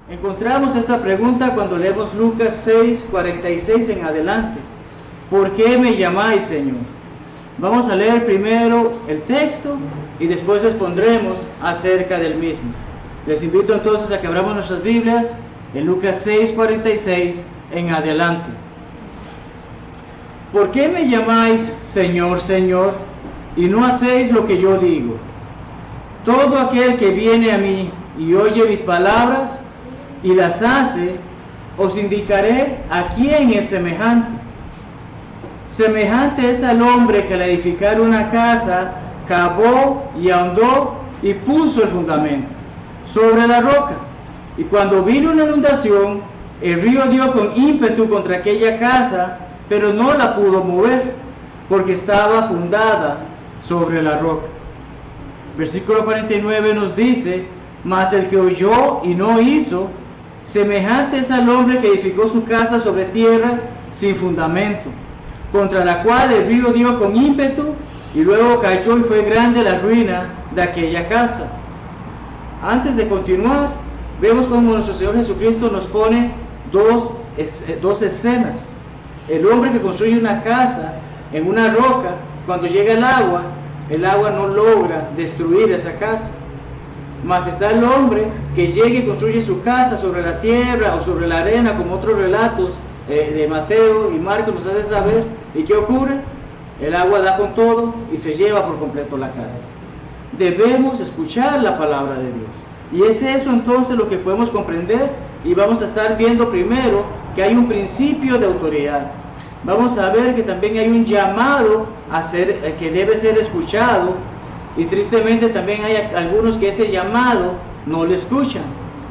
Encontramos esta pregunta cuando leemos Lucas 6:46 en adelante. ¿Por qué me llamáis Señor? Vamos a leer primero el texto y después respondremos acerca del mismo. Les invito entonces a que abramos nuestras Biblias en Lucas 6:46 en adelante. ¿Por qué me llamáis Señor, Señor, y no hacéis lo que yo digo? Todo aquel que viene a mí y oye mis palabras y las hace, os indicaré a quién es semejante. Semejante es al hombre que al edificar una casa, cavó y ahondó y puso el fundamento sobre la roca. Y cuando vino una inundación, el río dio con ímpetu contra aquella casa, pero no la pudo mover, porque estaba fundada sobre la roca. Versículo 49 nos dice: mas el que oyó y no hizo, semejante es al hombre que edificó su casa sobre tierra sin fundamento, contra la cual el río dio con ímpetu, y luego cayó y fue grande la ruina de aquella casa. Antes de continuar, vemos cómo nuestro Señor Jesucristo nos pone dos escenas. El hombre que construye una casa en una roca, cuando llega el agua no logra destruir esa casa. Mas está el hombre que llega y construye su casa sobre la tierra o sobre la arena, como otros relatos de Mateo y Marcos nos hace saber. ¿Y qué ocurre? El agua da con todo y se lleva por completo la casa. Debemos escuchar la palabra de Dios. Y es eso entonces lo que podemos comprender, y vamos a estar viendo primero que hay un principio de autoridad. Vamos a ver que también hay un llamado a ser, que debe ser escuchado, y tristemente también hay algunos que ese llamado no le escuchan.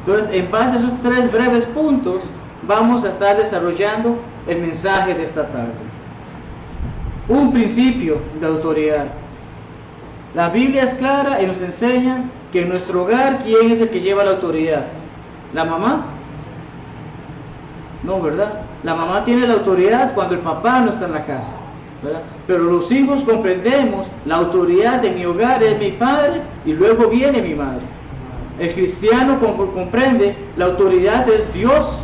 Entonces, en base a esos tres breves puntos, vamos a estar desarrollando el mensaje de esta tarde. Un principio de autoridad. La Biblia es clara y nos enseña que en nuestro hogar, ¿quién es el que lleva la autoridad? ¿La mamá? No, ¿verdad? La mamá tiene la autoridad cuando el papá no está en la casa, ¿verdad? Pero los hijos comprendemos, la autoridad de mi hogar es mi padre y luego viene mi madre. El cristiano comprende, la autoridad es Dios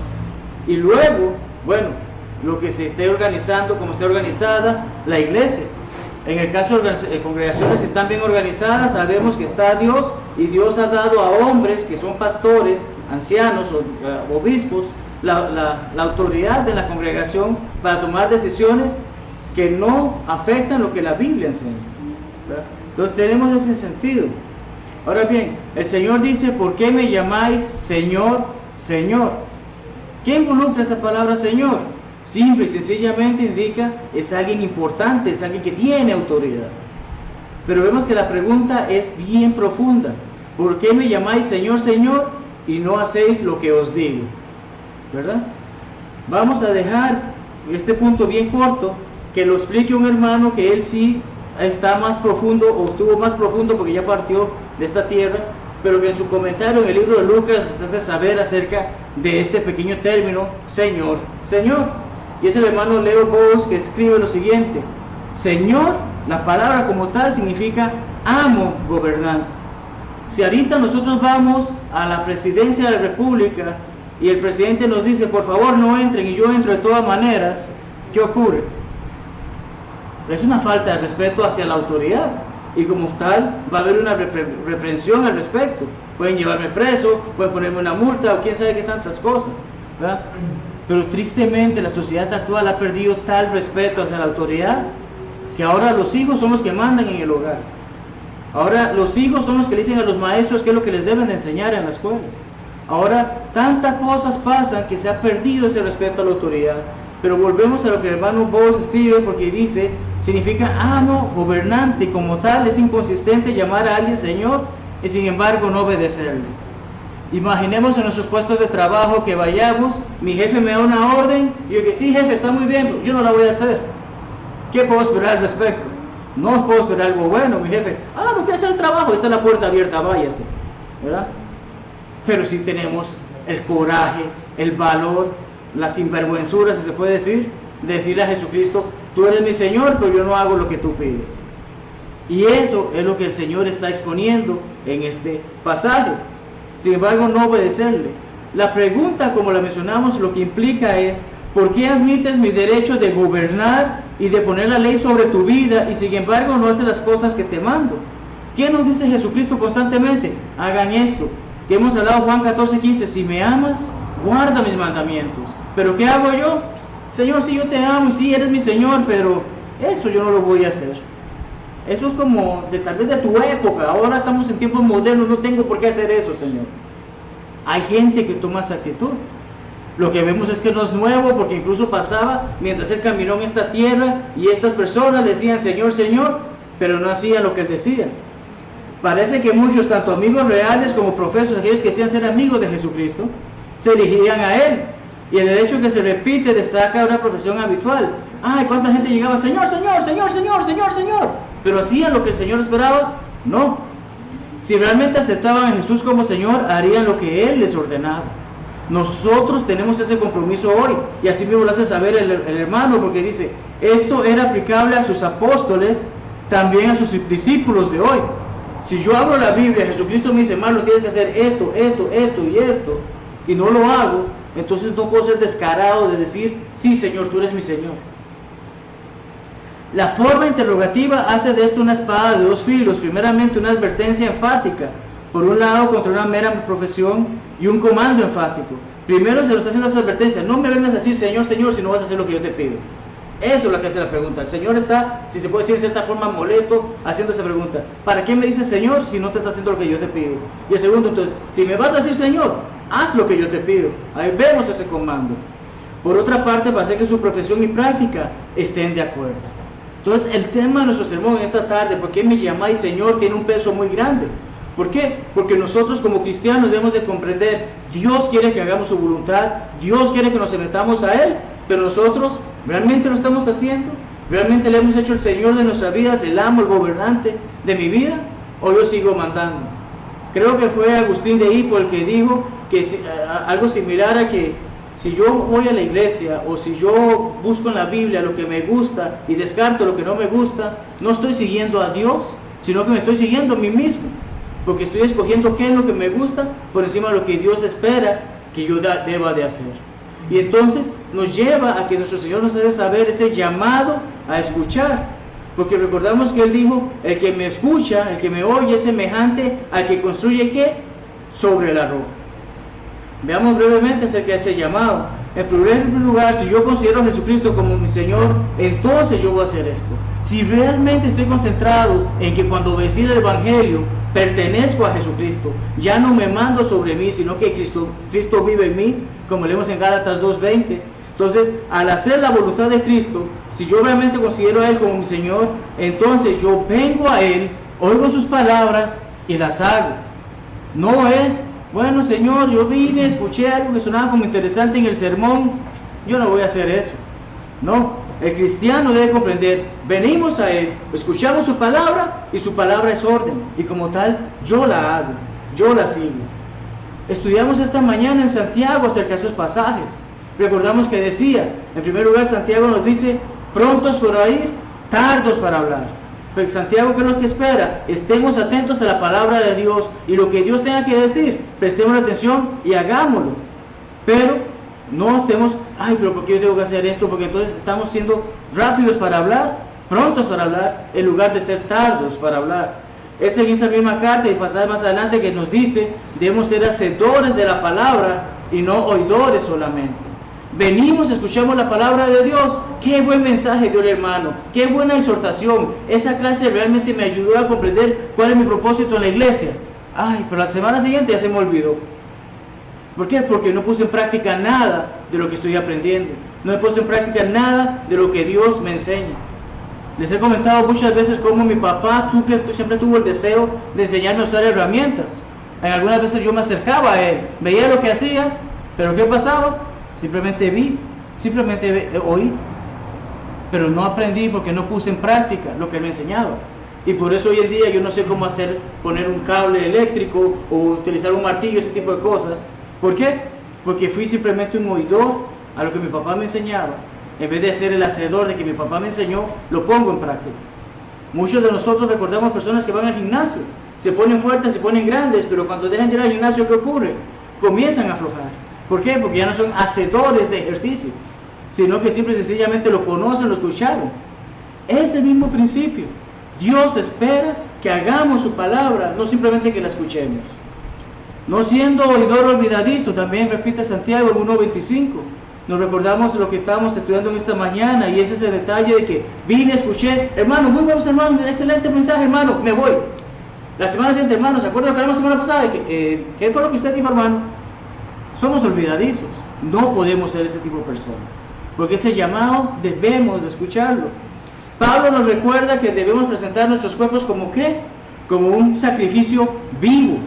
y luego, bueno, lo que se esté organizando, como esté organizada la iglesia. En el caso de congregaciones que están bien organizadas, sabemos que está Dios, y Dios ha dado a hombres que son pastores, ancianos o obispos, la autoridad de la congregación para tomar decisiones que no afectan lo que la Biblia enseña, ¿verdad? Entonces tenemos ese sentido. Ahora bien, el Señor dice: ¿por qué me llamáis Señor, Señor? ¿Qué involucra esa palabra Señor? Simple y sencillamente indica, es alguien importante, es alguien que tiene autoridad. Pero vemos que la pregunta es bien profunda. ¿Por qué me llamáis Señor, Señor, y no hacéis lo que os digo? ¿Verdad? Vamos a dejar este punto bien corto, que lo explique un hermano que él sí está más profundo, o estuvo más profundo porque ya partió de esta tierra, pero que en su comentario en el libro de Lucas nos hace saber acerca de este pequeño término, Señor, Señor. Y es el hermano Leo Bowles que escribe lo siguiente: Señor, la palabra como tal significa amo gobernante. Si ahorita nosotros vamos a la presidencia de la República y el presidente nos dice: por favor no entren, y yo entro de todas maneras, ¿qué ocurre? Es una falta de respeto hacia la autoridad, y como tal va a haber una reprensión al respecto. Pueden llevarme preso, pueden ponerme una multa o quién sabe qué tantas cosas, ¿verdad? Pero tristemente la sociedad actual ha perdido tal respeto hacia la autoridad que ahora los hijos son los que mandan en el hogar. Ahora los hijos son los que le dicen a los maestros qué es lo que les deben de enseñar en la escuela. Ahora tantas cosas pasan que se ha perdido ese respeto a la autoridad. Pero volvemos a lo que el hermano Bowles escribe, porque dice, significa amo gobernante, y como tal es inconsistente llamar a alguien Señor y sin embargo no obedecerle. Imaginemos en nuestros puestos de trabajo que vayamos, mi jefe me da una orden, y yo que sí jefe, está muy bien, yo no la voy a hacer. ¿Qué puedo esperar al respecto? No puedo esperar algo bueno, mi jefe. No quiere hacer el trabajo, está la puerta abierta, váyase, ¿verdad? Pero si tenemos el coraje, el valor, la sinvergüenzura, si se puede decir, de decirle a Jesucristo: tú eres mi Señor, pero yo no hago lo que tú pides. Y eso es lo que el Señor está exponiendo en este pasaje. Sin embargo, no obedecerle. La pregunta, como la mencionamos, lo que implica es: ¿por qué admites mi derecho de gobernar y de poner la ley sobre tu vida y sin embargo no haces las cosas que te mando? ¿Qué nos dice Jesucristo constantemente? Hagan esto. Que hemos hablado Juan 14:15, si me amas, guarda mis mandamientos. ¿Pero qué hago yo? Señor, si yo te amo y sí eres mi Señor, pero eso yo no lo voy a hacer. Eso es como tal vez de tu época. Ahora estamos en tiempos modernos, no tengo por qué hacer eso, Señor. Hay gente que toma esa actitud. Lo que vemos es que no es nuevo, porque incluso pasaba mientras Él caminó en esta tierra y estas personas decían Señor, Señor, pero no hacían lo que Él decía. Parece que muchos, tanto amigos reales como profesos, aquellos que decían ser amigos de Jesucristo, se dirigían a Él. Y el hecho que se repite destaca una profesión habitual. Ay, ¿cuánta gente llegaba? Señor, Señor, Señor, Señor, Señor, Señor. Pero hacían lo que el Señor esperaba. No. Si realmente aceptaban a Jesús como Señor, harían lo que Él les ordenaba. Nosotros tenemos ese compromiso hoy. Y así mismo lo hace saber el hermano, porque dice, esto era aplicable a sus apóstoles, también a sus discípulos de hoy. Si yo abro la Biblia, Jesucristo me dice, hermano, tienes que hacer esto, esto, esto y esto, y no lo hago, entonces no puedo ser descarado de decir, sí, Señor, tú eres mi Señor. La forma interrogativa hace de esto una espada de dos filos. Primeramente, una advertencia enfática, por un lado, contra una mera profesión, y un comando enfático. Primero se lo está haciendo esa advertencia: no me vengas a decir Señor, Señor, si no vas a hacer lo que yo te pido. Eso es lo que hace la pregunta. El Señor está, si se puede decir de cierta forma, molesto haciendo esa pregunta. ¿Para qué me dices Señor si no te está haciendo lo que yo te pido? Y el segundo, entonces, si me vas a decir Señor, haz lo que yo te pido. Ahí vemos ese comando. Por otra parte, para hacer que su profesión y práctica estén de acuerdo. Entonces, el tema de nuestro sermón en esta tarde, ¿por qué me llamáis Señor?, tiene un peso muy grande. ¿Por qué? Porque nosotros como cristianos debemos de comprender, Dios quiere que hagamos su voluntad, Dios quiere que nos sometamos a Él, pero nosotros, ¿realmente lo estamos haciendo? ¿Realmente le hemos hecho el Señor de nuestras vidas, el amo, el gobernante de mi vida? ¿O yo sigo mandando? Creo que fue Agustín de Hippo el que dijo que algo similar a que si yo voy a la iglesia o si yo busco en la Biblia lo que me gusta y descarto lo que no me gusta, no estoy siguiendo a Dios, sino que me estoy siguiendo a mí mismo, porque estoy escogiendo qué es lo que me gusta por encima de lo que Dios espera que yo deba de hacer. Y entonces nos lleva a que nuestro Señor nos hace saber ese llamado a escuchar, porque recordamos que Él dijo, el que me escucha, el que me oye es semejante al que construye ¿qué? Sobre la roca. Veamos brevemente acerca de ese llamado. En primer lugar, si yo considero a Jesucristo como mi Señor, entonces yo voy a hacer esto. Si realmente estoy concentrado en que cuando obedecí el Evangelio, pertenezco a Jesucristo, ya no me mando sobre mí, sino que Cristo vive en mí, como leemos en Gálatas 2:20. Entonces, al hacer la voluntad de Cristo, si yo realmente considero a Él como mi Señor, entonces yo vengo a Él, oigo sus palabras y las hago. No es, bueno, Señor, yo vine, escuché algo que sonaba como interesante en el sermón, yo no voy a hacer eso. No, el cristiano debe comprender, venimos a Él, escuchamos su palabra y su palabra es orden, y como tal, yo la hago, yo la sigo. Estudiamos esta mañana en Santiago acerca de esos pasajes. Recordamos que decía, en primer lugar, Santiago nos dice, prontos para oír, tardos para hablar. Pero Santiago, ¿qué es lo que espera? Estemos atentos a la palabra de Dios y lo que Dios tenga que decir, prestemos atención y hagámoslo. Pero no estemos, ay, pero ¿por qué yo tengo que hacer esto? Porque entonces estamos siendo rápidos para hablar, prontos para hablar, en lugar de ser tardos para hablar. Es en esa misma carta y pasar más adelante que nos dice, debemos ser hacedores de la palabra y no oidores solamente. Venimos, escuchamos la palabra de Dios. Qué buen mensaje dio el hermano, qué buena exhortación. Esa clase realmente me ayudó a comprender cuál es mi propósito en la iglesia. Ay, pero la semana siguiente ya se me olvidó. ¿Por qué? Porque no puse en práctica nada de lo que estoy aprendiendo. No he puesto en práctica nada de lo que Dios me enseña. Les he comentado muchas veces cómo mi papá siempre tuvo el deseo de enseñarme a usar herramientas. En algunas veces yo me acercaba a él, veía lo que hacía, pero ¿qué pasaba? Simplemente vi, simplemente oí, pero no aprendí porque no puse en práctica lo que él me enseñaba. Y por eso hoy en día yo no sé cómo poner un cable eléctrico o utilizar un martillo, ese tipo de cosas. ¿Por qué? Porque fui simplemente un oidor a lo que mi papá me enseñaba en vez de ser el hacedor de que mi papá me enseñó, lo pongo en práctica. Muchos de nosotros recordamos personas que van al gimnasio, se ponen fuertes, se ponen grandes, pero cuando dejan de ir al gimnasio, ¿qué ocurre? Comienzan a aflojar. ¿Por qué? Porque ya no son hacedores de ejercicio, sino que simple y sencillamente lo conocen, lo escucharon. Es el mismo principio. Dios espera que hagamos su palabra, no simplemente que la escuchemos. No siendo oidor olvidadizo, también repite Santiago 1:25. Nos recordamos lo que estábamos estudiando en esta mañana, y ese es el detalle de que vine, escuché, hermano, muy buenos hermanos, excelente mensaje, hermano, me voy. La semana siguiente, hermano, ¿se acuerdan que la semana pasada? ¿Qué fue lo que usted dijo, hermano? Somos olvidadizos. No podemos ser ese tipo de personas, porque ese llamado debemos de escucharlo. Pablo nos recuerda que debemos presentar nuestros cuerpos como ¿qué? Como un sacrificio vivo.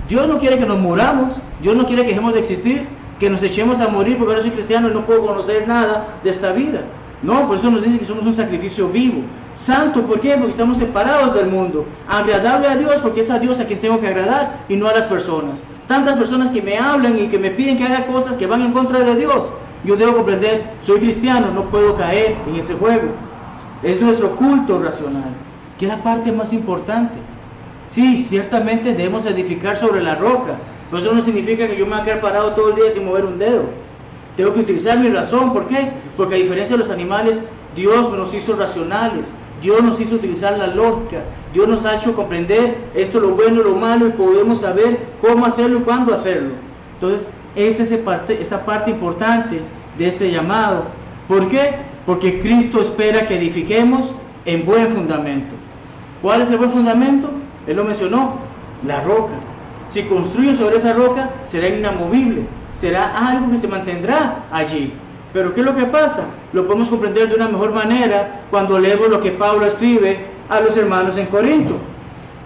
Dios no quiere que nos muramos, Dios no quiere que dejemos de existir, que nos echemos a morir porque ahora soy cristiano y no puedo conocer nada de esta vida. No, por eso nos dice que somos un sacrificio vivo. Santo, ¿por qué? Porque estamos separados del mundo. Agradable a Dios, porque es a Dios a quien tengo que agradar y no a las personas. Tantas personas que me hablan y que me piden que haga cosas que van en contra de Dios. Yo debo comprender, soy cristiano, no puedo caer en ese juego. Es nuestro culto racional, que es la parte más importante. Sí, ciertamente debemos edificar sobre la roca, pero eso no significa que yo me voy a quedar parado todo el día sin mover un dedo. Tengo que utilizar mi razón. ¿Por qué? Porque a diferencia de los animales, Dios nos hizo racionales, Dios nos hizo utilizar la lógica, Dios nos ha hecho comprender esto, lo bueno, lo malo, y podemos saber cómo hacerlo y cuándo hacerlo. Entonces, esa parte importante de este llamado. ¿Por qué? Porque Cristo espera que edifiquemos en buen fundamento. ¿Cuál es el buen fundamento? Él lo mencionó, la roca. Si construyen sobre esa roca, será inamovible, será algo que se mantendrá allí. Pero ¿qué es lo que pasa? Lo podemos comprender de una mejor manera cuando leemos lo que Pablo escribe a los hermanos en Corinto.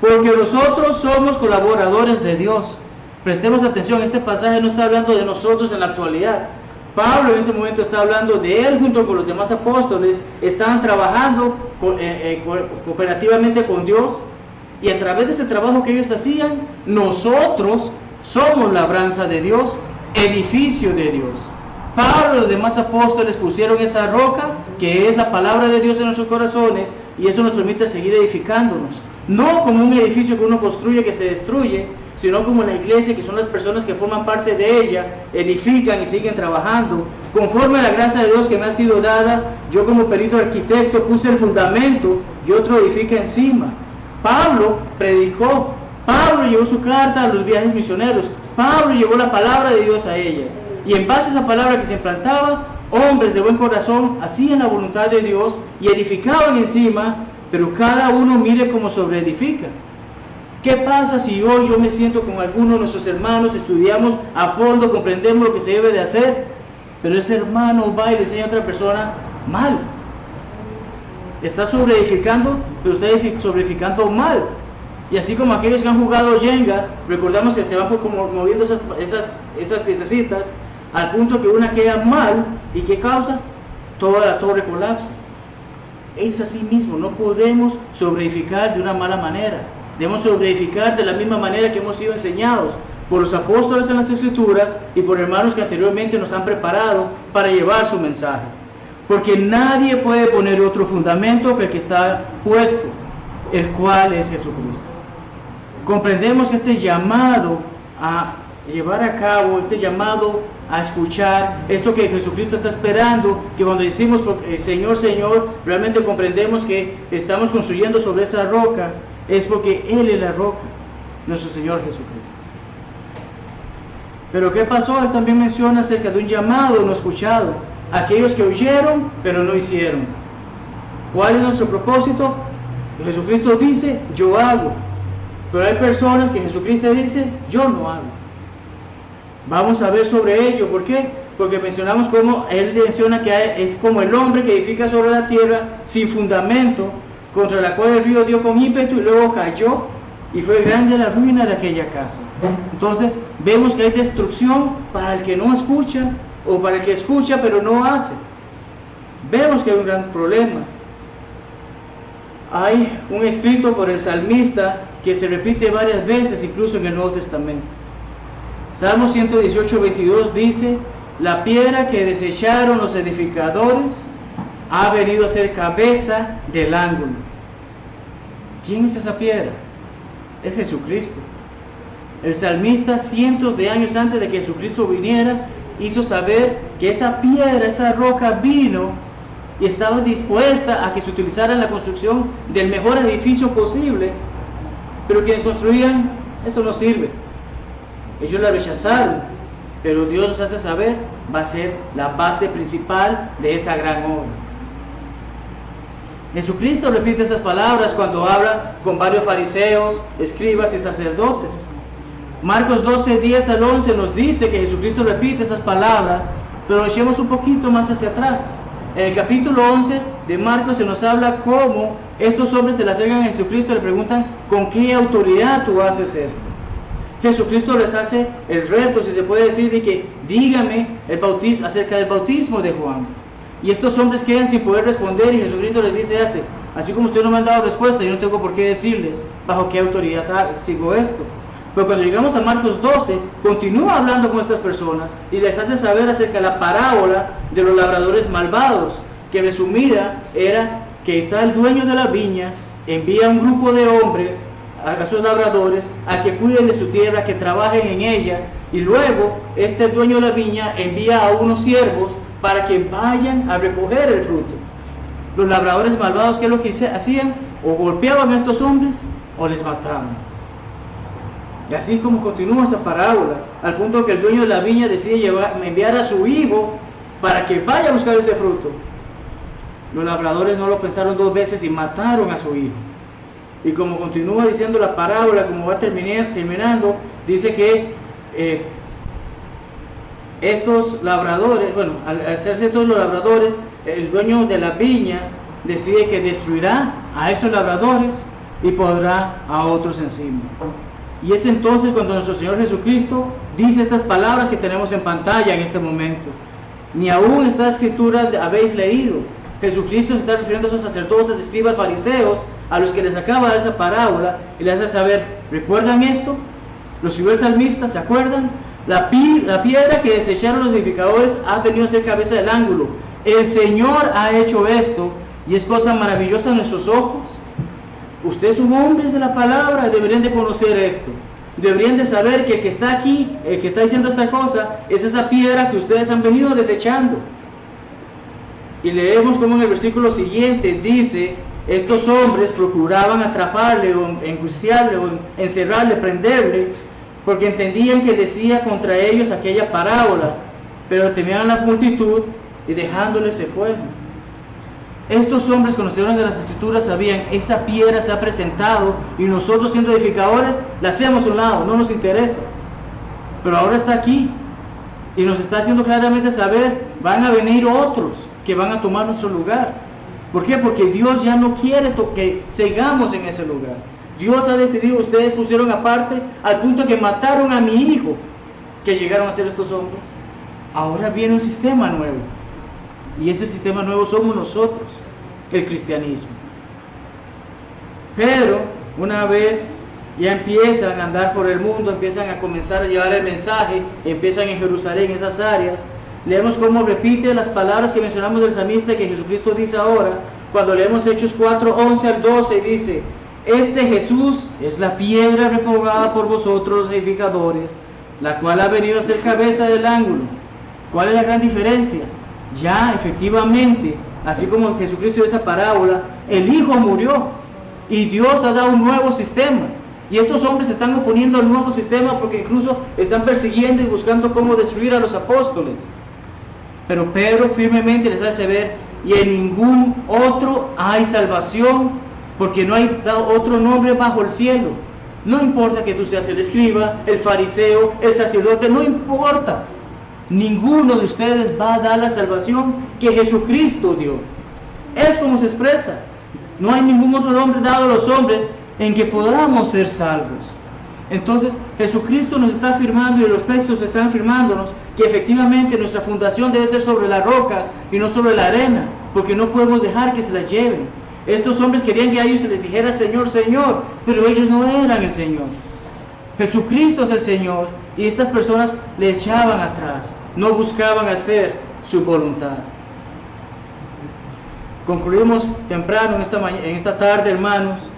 Porque nosotros somos colaboradores de Dios. Prestemos atención, este pasaje no está hablando de nosotros en la actualidad. Pablo en ese momento está hablando de él junto con los demás apóstoles, estaban trabajando cooperativamente con Dios, y a través de ese trabajo que ellos hacían, nosotros somos labranza de Dios, edificio de Dios. Pablo y los demás apóstoles pusieron esa roca, que es la palabra de Dios en nuestros corazones, y eso nos permite seguir edificándonos. No como un edificio que uno construye que se destruye, sino como la iglesia, que son las personas que forman parte de ella, edifican y siguen trabajando. Conforme a la gracia de Dios que me ha sido dada, yo como perito arquitecto puse el fundamento y otro edifica encima. Pablo predicó, Pablo llevó su carta a los viajes misioneros, Pablo llevó la palabra de Dios a ellas. Y en base a esa palabra que se implantaba, hombres de buen corazón hacían la voluntad de Dios y edificaban encima, pero cada uno mire cómo sobreedifica. ¿Qué pasa si hoy yo me siento con alguno de nuestros hermanos, estudiamos a fondo, comprendemos lo que se debe de hacer, pero ese hermano va y le enseña a otra persona mal? Está sobreedificando, pero está sobreedificando mal. Y así como aquellos que han jugado Jenga, recordamos que se van como moviendo esas piececitas, al punto que una queda mal, ¿y qué causa? Toda la torre colapsa. Es así mismo, no podemos sobreedificar de una mala manera. Debemos sobreedificar de la misma manera que hemos sido enseñados por los apóstoles en las Escrituras y por hermanos que anteriormente nos han preparado para llevar su mensaje. Porque nadie puede poner otro fundamento que el que está puesto, el cual es Jesucristo. Comprendemos que este llamado a llevar a cabo, este llamado a escuchar, esto que Jesucristo está esperando, que cuando decimos Señor, Señor, realmente comprendemos que estamos construyendo sobre esa roca, es porque Él es la roca, nuestro Señor Jesucristo. Pero ¿qué pasó? Él también menciona acerca de un llamado no escuchado, aquellos que oyeron pero no hicieron. ¿Cuál es nuestro propósito? Jesucristo dice, yo hago, pero hay personas que Jesucristo dice, yo no hago. Vamos a ver sobre ello. ¿Por qué? Porque mencionamos cómo Él menciona que es como el hombre que edifica sobre la tierra sin fundamento, contra la cual el río dio con ímpetu y luego cayó, y fue grande la ruina de aquella casa. Entonces vemos que hay destrucción para el que no escucha, o para el que escucha pero no hace. Vemos que hay un gran problema. Hay un escrito por el salmista que se repite varias veces, incluso en el Nuevo Testamento. Salmo 118, 22 dice: la piedra que desecharon los edificadores ha venido a ser cabeza del ángulo. ¿Quién es esa piedra? Es Jesucristo. El salmista, cientos de años antes de que Jesucristo viniera, hizo saber que esa piedra, esa roca vino y estaba dispuesta a que se utilizara en la construcción del mejor edificio posible. Pero quienes construían, eso no sirve. Ellos la rechazaron, pero Dios nos hace saber, va a ser la base principal de esa gran obra. Jesucristo repite esas palabras cuando habla con varios fariseos, escribas y sacerdotes. Marcos 12, 10 al 11 nos dice que Jesucristo repite esas palabras, pero echemos un poquito más hacia atrás. En el capítulo 11 de Marcos se nos habla cómo estos hombres se le acercan a Jesucristo y le preguntan, ¿con qué autoridad tú haces esto? Jesucristo les hace el reto, si se puede decir, de que dígame acerca del bautismo de Juan. Y estos hombres quedan sin poder responder y Jesucristo les dice, así como ustedes no me han dado respuesta, yo no tengo por qué decirles bajo qué autoridad sigo esto. Pero cuando llegamos a Marcos 12, continúa hablando con estas personas y les hace saber acerca de la parábola de los labradores malvados, que resumida era que está el dueño de la viña, envía a un grupo de hombres, a esos labradores, a que cuiden de su tierra, que trabajen en ella, y luego este dueño de la viña envía a unos siervos para que vayan a recoger el fruto. Los labradores malvados, ¿qué es lo que hacían? O golpeaban a estos hombres o les mataban. Y así como continúa esa parábola, al punto que el dueño de la viña decide enviar a su hijo para que vaya a buscar ese fruto. Los labradores no lo pensaron dos veces y mataron a su hijo. Y como continúa diciendo la parábola, como va terminando, dice que estos labradores, al hacerse todos los labradores, el dueño de la viña decide que destruirá a esos labradores y pondrá a otros encima. Y es entonces cuando nuestro Señor Jesucristo dice estas palabras que tenemos en pantalla en este momento. Ni aún esta escritura habéis leído. Jesucristo se está refiriendo a esos sacerdotes, escribas, fariseos, a los que les acaba de dar esa parábola y les hace saber, ¿recuerdan esto? Los escribió el salmista, ¿se acuerdan? La piedra que desecharon los edificadores ha venido a ser cabeza del ángulo. El Señor ha hecho esto y es cosa maravillosa a nuestros ojos. Ustedes son hombres de la palabra, deberían de conocer esto. Deberían de saber que el que está aquí, el que está diciendo esta cosa, es esa piedra que ustedes han venido desechando. Y leemos como en el versículo siguiente dice, estos hombres procuraban atraparle o enjuiciarle o encerrarle, prenderle, porque entendían que decía contra ellos aquella parábola, pero temían la multitud y dejándole se fueron. Estos hombres conocedores de las Escrituras sabían, esa piedra se ha presentado y nosotros siendo edificadores la hacemos a un lado, no nos interesa. Pero ahora está aquí y nos está haciendo claramente saber, van a venir otros que van a tomar nuestro lugar. ¿Por qué? Porque Dios ya no quiere que sigamos en ese lugar. Dios ha decidido, ustedes pusieron aparte al punto que mataron a mi hijo, que llegaron a ser estos hombres. Ahora viene un sistema nuevo. Y ese sistema nuevo somos nosotros, el cristianismo. Pero una vez ya empiezan a andar por el mundo, empiezan a comenzar a llevar el mensaje, empiezan en Jerusalén, en esas áreas, leemos cómo repite las palabras que mencionamos del salmista que Jesucristo dice ahora, cuando leemos Hechos 4, 11 al 12, dice, este Jesús es la piedra reprobada por vosotros los edificadores, la cual ha venido a ser cabeza del ángulo. ¿Cuál es la gran diferencia? Ya efectivamente, así como Jesucristo dio esa parábola, el Hijo murió y Dios ha dado un nuevo sistema. Y estos hombres se están oponiendo al nuevo sistema porque incluso están persiguiendo y buscando cómo destruir a los apóstoles. Pero Pedro firmemente les hace ver, y en ningún otro hay salvación, porque no hay otro nombre bajo el cielo. No importa que tú seas el escriba, el fariseo, el sacerdote, no importa. Ninguno de ustedes va a dar la salvación que Jesucristo dio. Es como se expresa. No hay ningún otro nombre dado a los hombres en que podamos ser salvos. Entonces Jesucristo nos está afirmando y los textos están afirmándonos que efectivamente nuestra fundación debe ser sobre la roca y no sobre la arena, porque no podemos dejar que se la lleven. Estos hombres querían que a ellos se les dijera Señor, Señor, pero ellos no eran el Señor. Jesucristo es el Señor y estas personas le echaban atrás, no buscaban hacer su voluntad. Concluimos temprano en esta tarde, hermanos,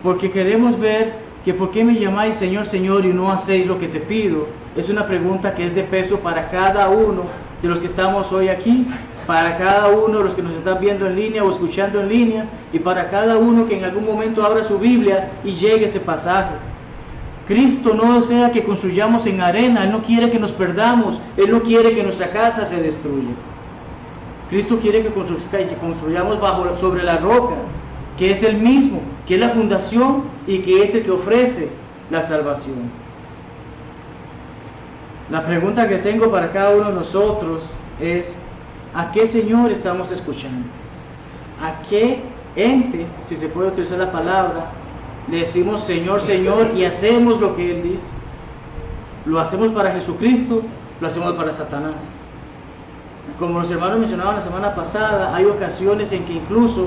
porque queremos ver que ¿por qué me llamáis Señor, Señor y no hacéis lo que te pido? Es una pregunta que es de peso para cada uno de los que estamos hoy aquí, para cada uno de los que nos están viendo en línea o escuchando en línea, y para cada uno que en algún momento abra su Biblia y llegue ese pasaje. Cristo no desea que construyamos en arena, Él no quiere que nos perdamos, Él no quiere que nuestra casa se destruya. Cristo quiere que construyamos sobre la roca, que es el mismo, que es la fundación y que es el que ofrece la salvación. La pregunta que tengo para cada uno de nosotros es: ¿a qué Señor estamos escuchando? ¿A qué ente, si se puede utilizar la palabra, le decimos Señor, Señor y hacemos lo que Él dice? ¿Lo hacemos para Jesucristo? ¿Lo hacemos para Satanás? Como los hermanos mencionaban la semana pasada, hay ocasiones en que incluso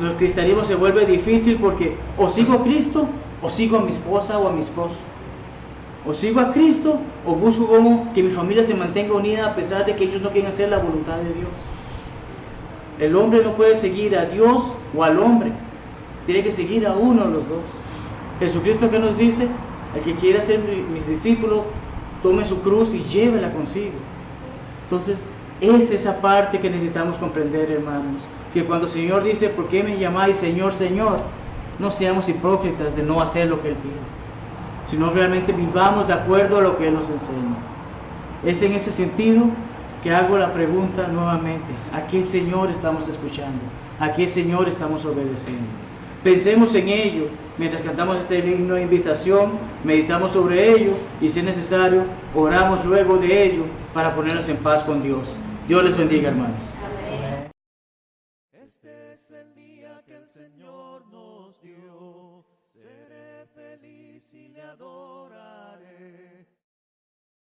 el cristianismo se vuelve difícil porque o sigo a Cristo o sigo a mi esposa o a mi esposo. O sigo a Cristo o busco como que mi familia se mantenga unida a pesar de que ellos no quieren hacer la voluntad de Dios. El hombre no puede seguir a Dios o al hombre, tiene que seguir a uno de los dos. Jesucristo, ¿qué nos dice? El que quiera ser mis discípulos, tome su cruz y llévela consigo. Entonces, es esa parte que necesitamos comprender, hermanos, que cuando el Señor dice, ¿por qué me llamáis Señor, Señor? No seamos hipócritas de no hacer lo que Él pide, sino realmente vivamos de acuerdo a lo que Él nos enseña. Es en ese sentido que hago la pregunta nuevamente: ¿a qué Señor estamos escuchando? ¿A qué Señor estamos obedeciendo? Pensemos en ello mientras cantamos este himno de invitación, meditamos sobre ello y, si es necesario, oramos luego de ello para ponernos en paz con Dios. Dios les bendiga, hermanos.